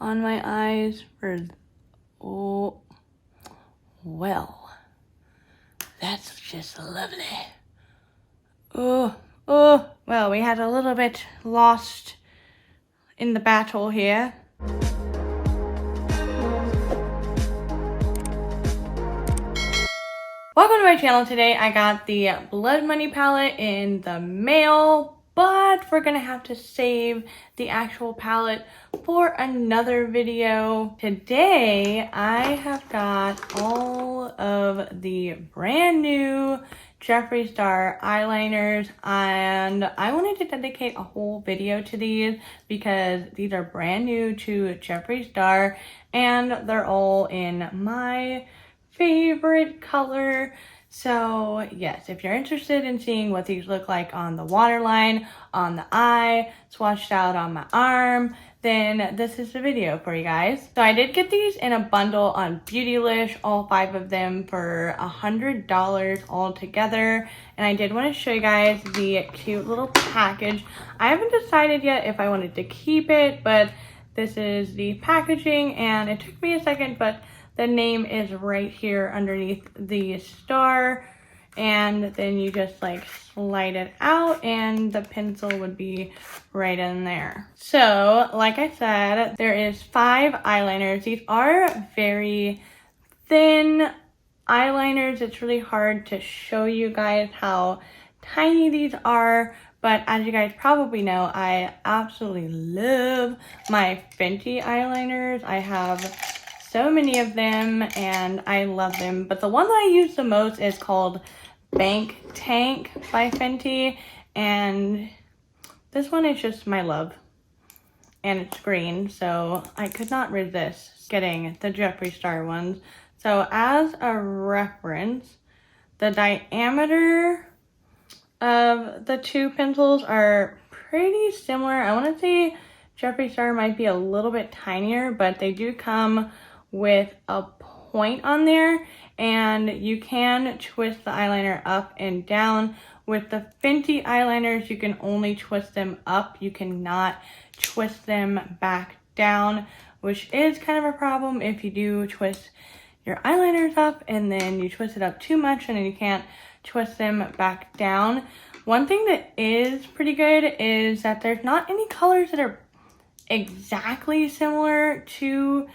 on my eyes for, oh, well, that's just lovely. Oh, well, we had a little bit lost in the battle here. Welcome to my channel. Today I got the Blood Money palette in the mail, but we're gonna have to save the actual palette for another video. Today I have got all of the brand new Jeffree Star eyeliners, and I wanted to dedicate a whole video to these because these are brand new to Jeffree Star and they're all in my favorite color. So yes, if you're interested in seeing what these look like on the waterline, on the eye, swatched out on my arm, then this is the video for you guys. So I did get these in a bundle on Beautylish, all 5 of them for $100 all together. And I did want to show you guys the cute little package. I haven't decided yet if I wanted to keep it, but this is the packaging, and it took me a second, but the name is right here underneath the star, and then you just like slide it out and the pencil would be right in there. So like I said, there is 5 eyeliners. These are very thin eyeliners. It's really hard to show you guys how tiny these are, but as you guys probably know, I absolutely love my Fenty eyeliners. I have so many of them and I love them, but the one that I use the most is called Bank Tank by Fenty, and this one is just my love, and it's green, so I could not resist getting the Jeffree Star ones. So as a reference, the diameter of the 2 pencils are pretty similar. I want to say Jeffree Star might be a little bit tinier, but they do come with a point on there, and you can twist the eyeliner up and down. With the Fenty eyeliners, you can only twist them up. You cannot twist them back down, which is kind of a problem if you do twist your eyeliners up and then you twist it up too much and then you can't twist them back down. One thing that is pretty good is that there's not any colors that are exactly similar to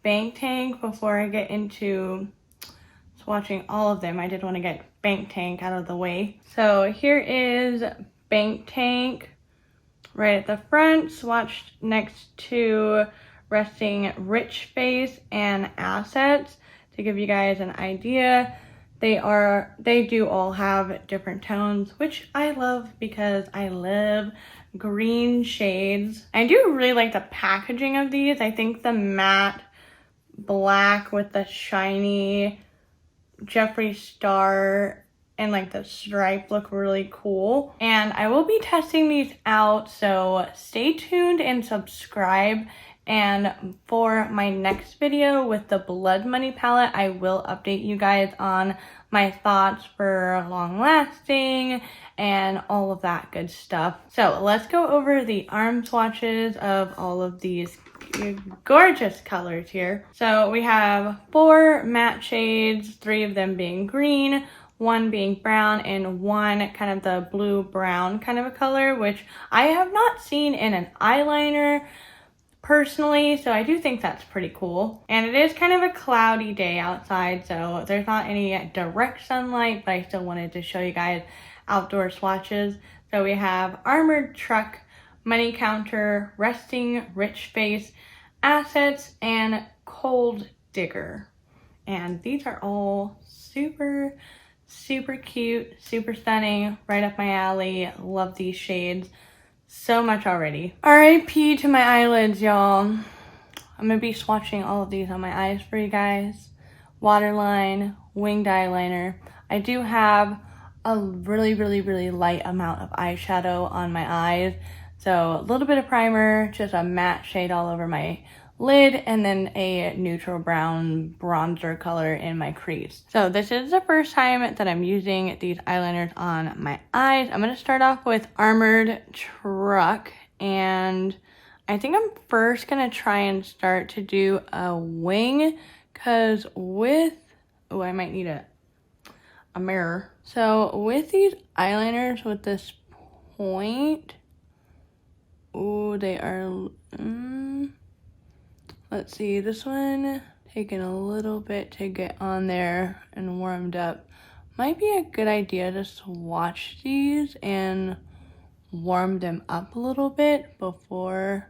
Bank Tank. Before I get into swatching all of them, I did want to get Bank Tank out of the way. So here is Bank Tank right at the front, swatched next to Resting Rich Face and Assets. To give you guys an idea, they do all have different tones, which I love because I love green shades. I do really like the packaging of these. I think the matte black with the shiny Jeffree Star and like the stripe look really cool, and I will be testing these out, so stay tuned and subscribe. And for my next video with the Blood Money palette, I will update you guys on my thoughts for long lasting and all of that good stuff. So let's go over the arm swatches of all of these gorgeous colors here. So we have 4 matte shades, 3 of them being green, 1 being brown, and 1 kind of the blue brown kind of a color, which I have not seen in an eyeliner personally, so I do think that's pretty cool. And it is kind of a cloudy day outside, so there's not any direct sunlight, but I still wanted to show you guys outdoor swatches. So we have Armored Truck, Money Counter, Resting Rich Face, Assets, and Cold Digger. And these are all super cute, super stunning, right up my alley. Love these shades so much already. RIP to my eyelids, y'all. I'm gonna be swatching all of these on my eyes for you guys. Waterline, winged eyeliner. I do have a really light amount of eyeshadow on my eyes. So a little bit of primer, just a matte shade all over my lid, and then a neutral brown bronzer color in my crease. So this is the first time that I'm using these eyeliners on my eyes. I'm going to start off with Armored Truck, and I think I'm first gonna try and start to do a wing, because with, oh, I might need a mirror. So with these eyeliners with this point, oh, they are, let's see, this one taking a little bit to get on there and warmed up. Might be a good idea to swatch these and warm them up a little bit before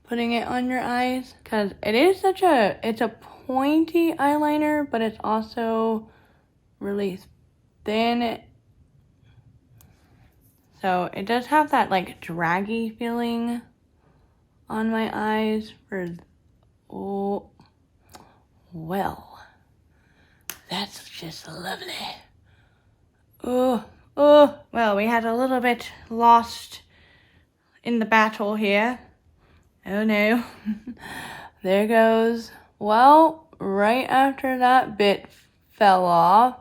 putting it on your eyes, because it is it's a pointy eyeliner, but it's also really thin, so it does have that like draggy feeling on my eyes for, oh, well, that's just lovely. Oh, well, we had a little bit lost in the battle here. Oh no. There goes. Well, right after that bit fell off,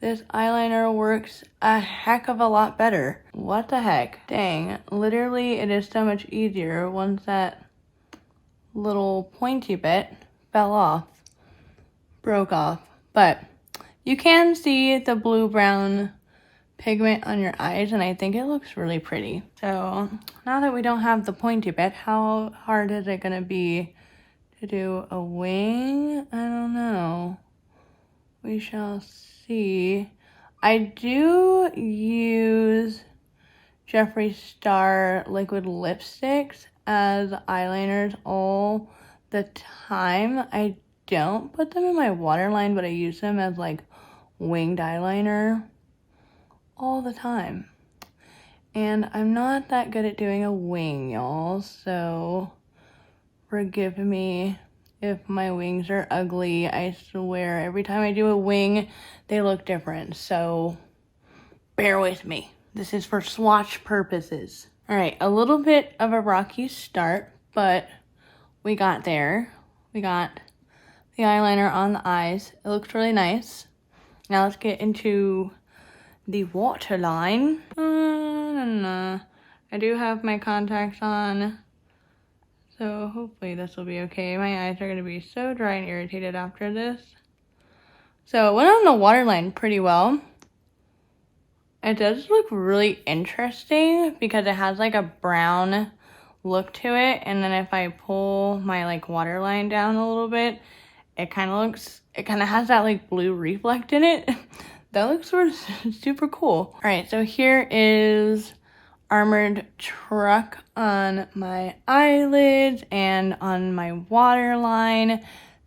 this eyeliner works a heck of a lot better. What the heck? Dang, literally it is so much easier once that little pointy bit fell off, broke off. But you can see the blue-brown pigment on your eyes, and I think it looks really pretty. So now that we don't have the pointy bit, how hard is it gonna be to do a wing? I don't know. We shall see. I do use Jeffree Star liquid lipsticks as eyeliners all the time. I don't put them in my waterline, but I use them as like winged eyeliner all the time. And I'm not that good at doing a wing, y'all, so forgive me if my wings are ugly. I swear, every time I do a wing, they look different, so bear with me. This is for swatch purposes. All right, a little bit of a rocky start, but we got there. We got the eyeliner on the eyes. It looks really nice. Now let's get into the waterline. I do have my contacts on, so hopefully this will be okay. My eyes are going to be so dry and irritated after this. So it went on the waterline pretty well. It does look really interesting because it has like a brown look to it, and then if I pull my like waterline down a little bit, it kind of has that like blue reflect in it. That looks sort of super cool. All right, so here is Armored Truck on my eyelids and on my waterline,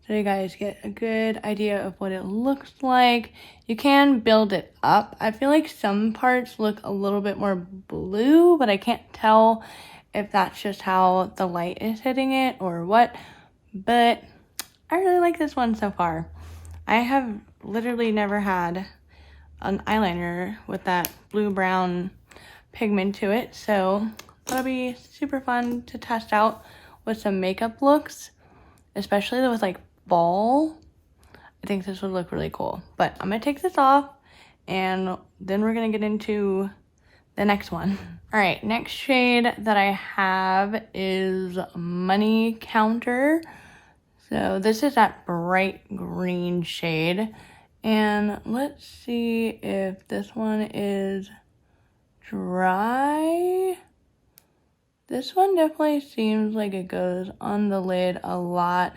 so you guys get a good idea of what it looks like. You can build it up. I feel like some parts look a little bit more blue, but I can't tell if that's just how the light is hitting it or what, but I really like this one so far. I have literally never had an eyeliner with that blue-brown pigment to it, so that'll be super fun to test out with some makeup looks, especially with like fall. I think this would look really cool, but I'm gonna take this off and then we're gonna get into the next one. All right, next shade that I have is Money Counter. So this is that bright green shade, and let's see if this one is dry. This one definitely seems like it goes on the lid a lot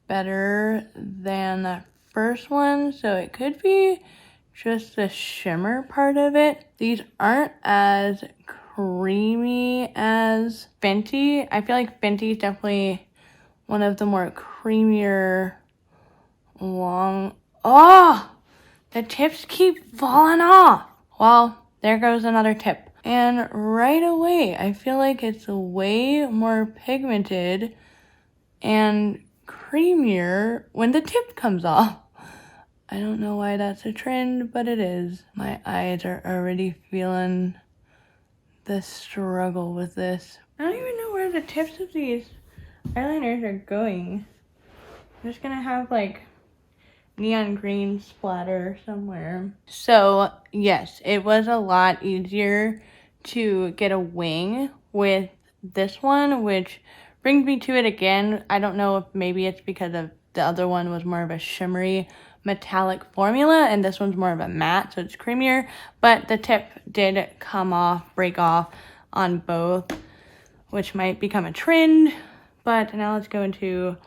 better than that first one, so it could be just the shimmer part of it. These aren't as creamy as Fenty. I feel like Fenty is definitely one of the more creamier the tips keep falling off. Well, there goes another tip. And right away, I feel like it's way more pigmented and creamier when the tip comes off. I don't know why that's a trend, but it is. My eyes are already feeling the struggle with this. I don't even know where the tips of these eyeliners are going. I'm just gonna have like neon green splatter somewhere. So yes, it was a lot easier to get a wing with this one, which brings me to it again. I don't know if maybe it's because of the other one was more of a shimmery metallic formula and this one's more of a matte, so it's creamier, but the tip did break off on both, which might become a trend. But now let's go into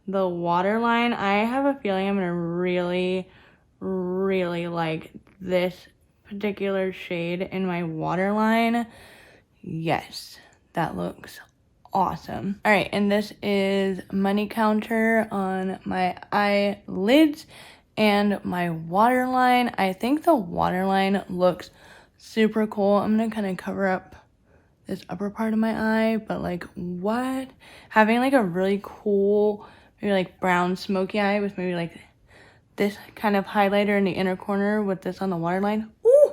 the waterline. I have a feeling I'm gonna really like this particular shade in my waterline. Yes, that looks awesome. All right, and this is Money Counter on my eyelids and my waterline. I think the waterline looks super cool. I'm gonna kind of cover up this upper part of my eye, but like what? Having like a really cool, maybe like brown smoky eye with maybe like this kind of highlighter in the inner corner with this on the waterline. Ooh,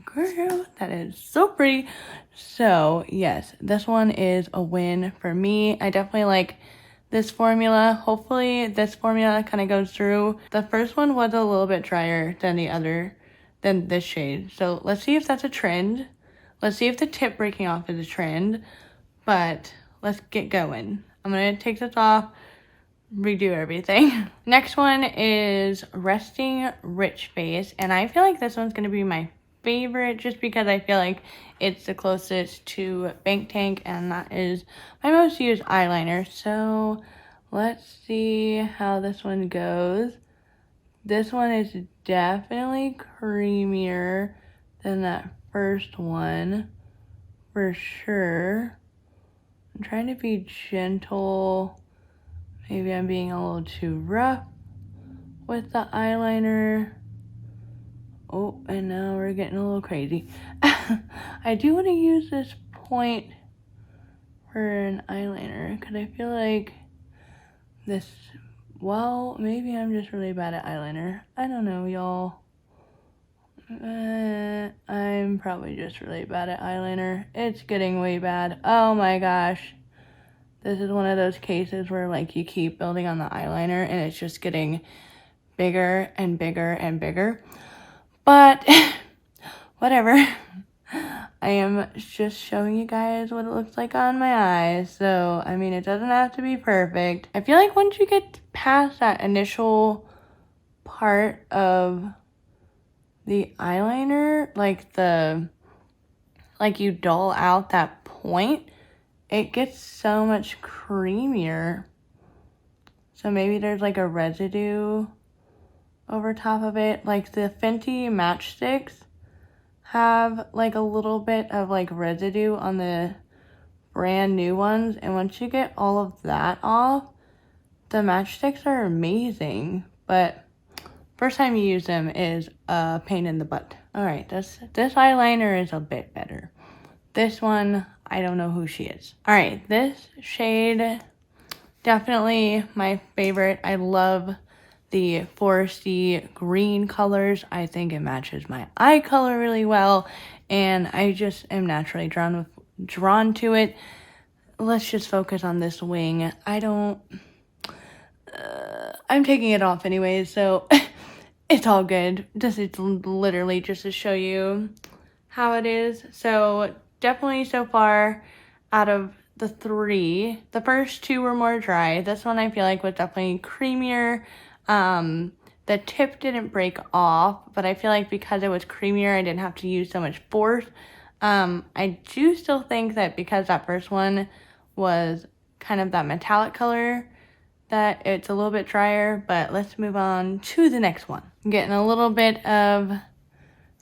girl, that is so pretty. So yes, this one is a win for me. I definitely like this formula. Hopefully this formula kind of goes through. The first one was a little bit drier than this shade. So let's see if that's a trend. Let's see if the tip breaking off is a trend, but let's get going. I'm gonna take this off, redo everything. Next one is Resting Rich Face, and I feel like this one's gonna be my favorite just because I feel like it's the closest to Bank Tank, and that is my most used eyeliner. So let's see how this one goes. This one is definitely creamier than that first one for sure. I'm trying to be gentle. Maybe I'm being a little too rough with the eyeliner. Oh, and now we're getting a little crazy. I do want to use this point for an eyeliner because I feel like this, well, maybe I'm just really bad at eyeliner. I don't know, y'all. I'm probably just really bad at eyeliner. It's getting way bad. Oh my gosh. This is one of those cases where like you keep building on the eyeliner and it's just getting bigger and bigger and bigger. But whatever. I am just showing you guys what it looks like on my eyes. So, I mean, it doesn't have to be perfect. I feel like once you get past that initial part of the eyeliner, like you dull out that point, it gets so much creamier. So maybe there's like a residue over top of it. Like the Fenty matchsticks have like a little bit of like residue on the brand new ones, and once you get all of that off, the matchsticks are amazing, but first time you use them is a pain in the butt. All right, this eyeliner is a bit better. This one, I don't know who she is. All right, this shade, definitely my favorite. I love the foresty green colors. I think it matches my eye color really well, and I just am naturally drawn to it. Let's just focus on this wing. I'm taking it off anyways, so it's all good. This is literally just to show you how it is. So definitely so far out of the three, the first two were more dry. This one I feel like was definitely creamier. The tip didn't break off, but I feel like because it was creamier, I didn't have to use so much force. I do still think that because that first one was kind of that metallic color, that it's a little bit drier, but let's move on to the next one. I'm getting a little bit of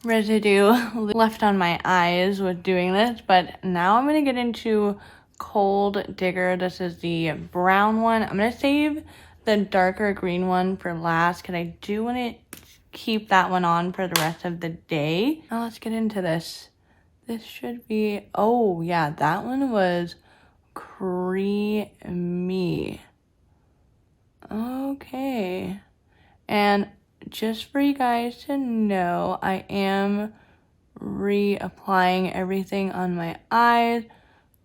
residue left on my eyes with doing this, but now I'm gonna get into Cold Digger. This is the brown one. I'm gonna save the darker green one for last because I do want to keep that one on for the rest of the day. Now let's get into this. This should be, oh yeah, that one was creamy. Okay. And just for you guys to know, I am reapplying everything on my eyes.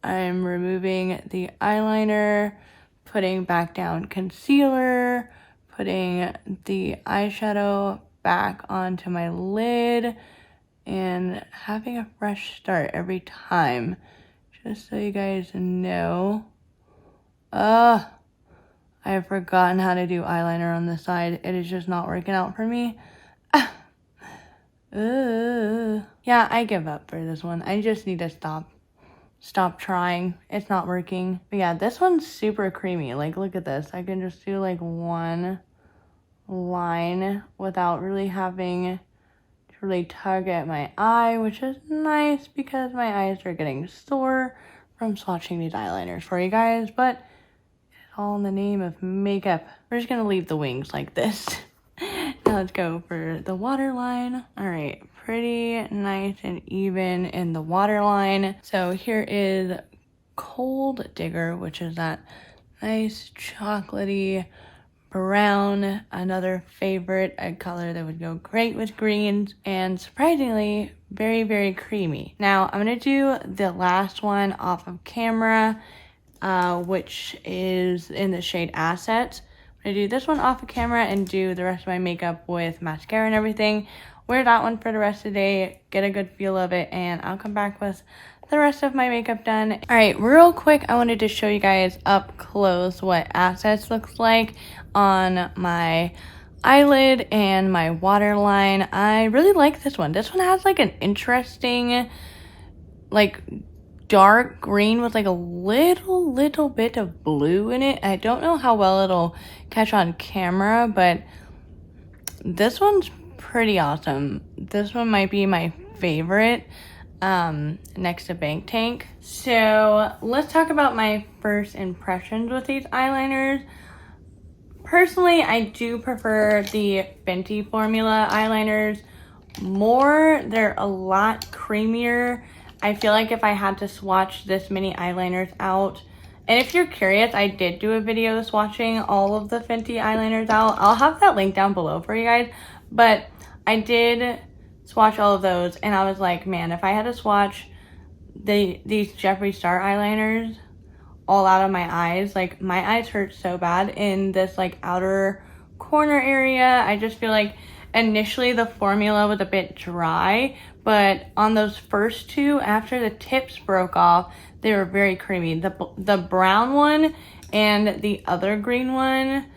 I'm removing the eyeliner, putting back down concealer, putting the eyeshadow back onto my lid, and having a fresh start every time. just so you guys know. I have forgotten how to do eyeliner on this side. It is just not working out for me. Yeah, I give up for this one. I just need to stop trying. It's not working. But yeah, this one's super creamy. Like, look at this. I can just do like one line without really having to really tug at my eye, which is nice because my eyes are getting sore from swatching these eyeliners for you guys. But all in the name of makeup. We're just gonna leave the wings like this. Now let's go for the waterline. All right, pretty nice and even in the waterline. So here is Cold Digger, which is that nice chocolatey brown, another favorite, a color that would go great with greens, and surprisingly, very, very creamy. Now I'm gonna do the last one off of camera, which is in the shade Assets. I'm gonna do this one off of camera and do the rest of my makeup with mascara and everything. Wear that one for the rest of the day, get a good feel of it, and I'll come back with the rest of my makeup done. All right, real quick, I wanted to show you guys up close what Assets looks like on my eyelid and my waterline. I really like this one. This one has like an interesting, like, dark green with like a little bit of blue in it. I don't know how well it'll catch on camera, but this one's pretty awesome. This one might be my favorite, next to Bank Tank. So let's talk about my first impressions with these eyeliners. Personally, I do prefer the Fenty formula eyeliners more. They're a lot creamier. I feel like if I had to swatch this many eyeliners out, and if you're curious, I did do a video swatching all of the Fenty eyeliners out. I'll have that link down below for you guys, but I did swatch all of those, and I was like, man, if I had to swatch these Jeffree Star eyeliners all out of my eyes, like, my eyes hurt so bad in this like outer corner area. I just feel like initially the formula was a bit dry, but on those first two, after the tips broke off, they were very creamy. The brown one and the other green one,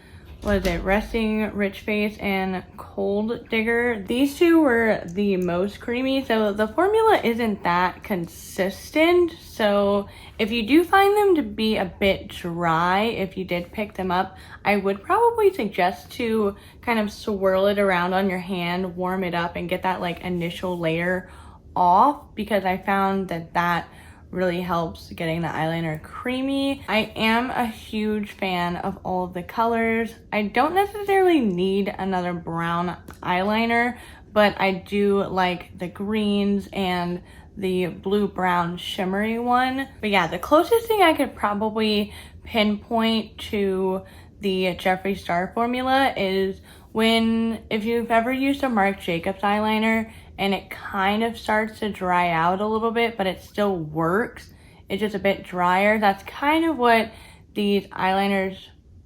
what is it, Resting Rich Face and Cold Digger, these two were the most creamy. So the formula isn't that consistent. So if you do find them to be a bit dry, if you did pick them up, I would probably suggest to kind of swirl it around on your hand, warm it up, and get that like initial layer off, because I found that really helps getting the eyeliner creamy. I am a huge fan of all of the colors. I don't necessarily need another brown eyeliner, but I do like the greens and the blue-brown shimmery one. But yeah, the closest thing I could probably pinpoint to the Jeffree Star formula is if you've ever used a Marc Jacobs eyeliner and it kind of starts to dry out a little bit, but it still works, it's just a bit drier. That's kind of what these eyeliners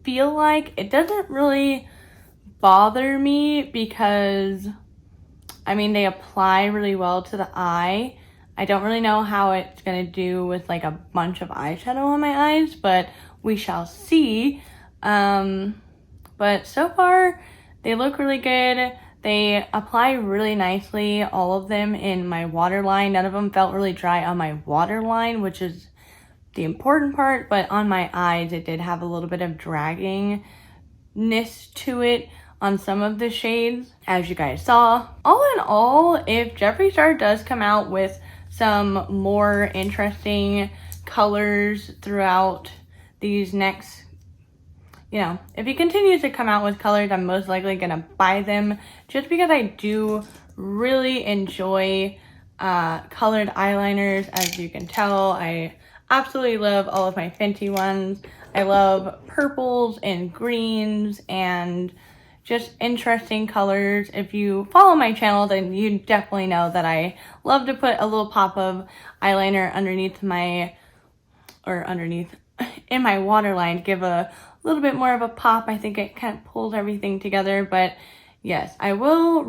feel like. It doesn't really bother me because, I mean, they apply really well to the eye. I don't really know how it's gonna do with like a bunch of eyeshadow on my eyes, but we shall see. But so far, they look really good. They apply really nicely, all of them in my waterline. None of them felt really dry on my waterline, which is the important part, but on my eyes, it did have a little bit of draggingness to it on some of the shades, as you guys saw. All in all, if Jeffree Star does come out with some more interesting colors throughout these next, if he continues to come out with colors, I'm most likely gonna buy them, just because I do really enjoy colored eyeliners. As you can tell, I absolutely love all of my Fenty ones. I love purples and greens and just interesting colors. If you follow my channel, then you definitely know that I love to put a little pop of eyeliner in my waterline to give a little bit more of a pop. I think it kind of pulls everything together. But yes, I will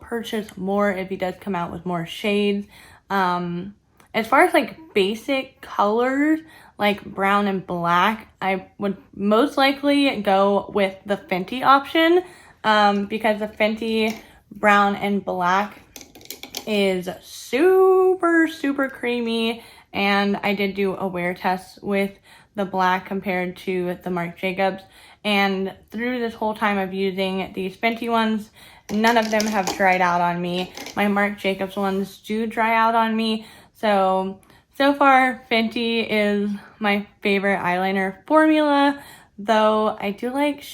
purchase more if he does come out with more shades. And as far as like basic colors, like brown and black, I would most likely go with the Fenty option because the Fenty brown and black is super creamy, and I did do a wear test with the black compared to the Marc Jacobs, and through this whole time of using these Fenty ones, none of them have dried out on me. My Marc Jacobs ones do dry out on me, so far Fenty is my favorite eyeliner formula, though I do like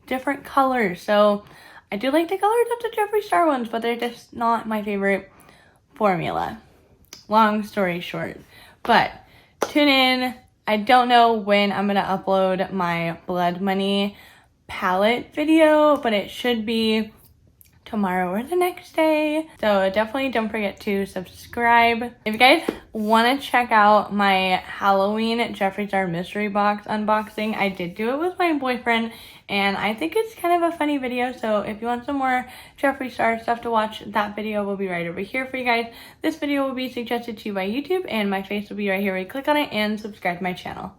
different colors. So I do like the colors of the Jeffree Star ones, but they're just not my favorite formula. Long story short, but tune in. I don't know when I'm gonna upload my Blood Money palette video, but it should be tomorrow or the next day. So definitely don't forget to subscribe. If you guys want to check out my Halloween Jeffree Star mystery box unboxing, I did do it with my boyfriend, and I think it's kind of a funny video. So if you want some more Jeffree Star stuff to watch, that video will be right over here for you guys. This video will be suggested to you by YouTube, and my face will be right here where you click on it and subscribe to my channel.